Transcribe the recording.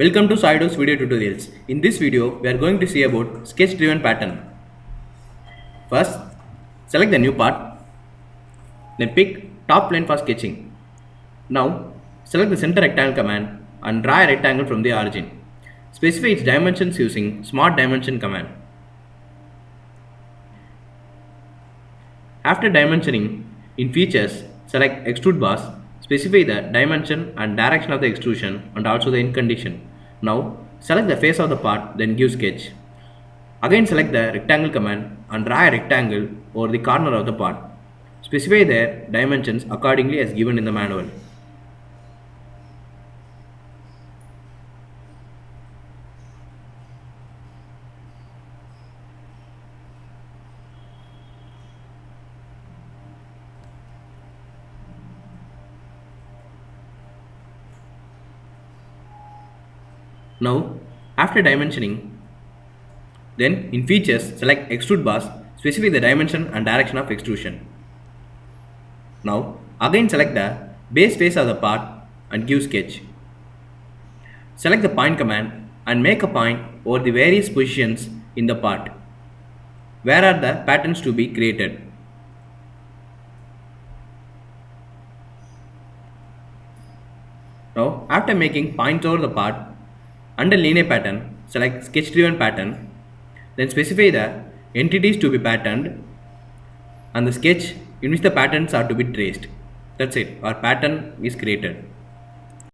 Welcome to Solidworks video tutorials. In this video, we are going to see about sketch driven pattern. First, select the new part, then pick top plane for sketching. Now, select the center rectangle command and draw a rectangle from the origin. Specify its dimensions using smart dimension command. After dimensioning, in features, select extrude bars, specify the dimension and direction of the extrusion and also the end condition. Now, select the face of the part, then give sketch. Again select the rectangle command and draw a rectangle over the corner of the part. Specify their dimensions accordingly as given in the manual. Now, after dimensioning, then in features select extrude bars, specify the dimension and direction of extrusion. Now, again select the base face of the part and give sketch. Select the point command and make a point over the various positions in the part. Where are the patterns to be created? Now, after making points over the part, under linear pattern, select sketch driven pattern, then specify the entities to be patterned and the sketch in which the patterns are to be traced. That's it, our pattern is created.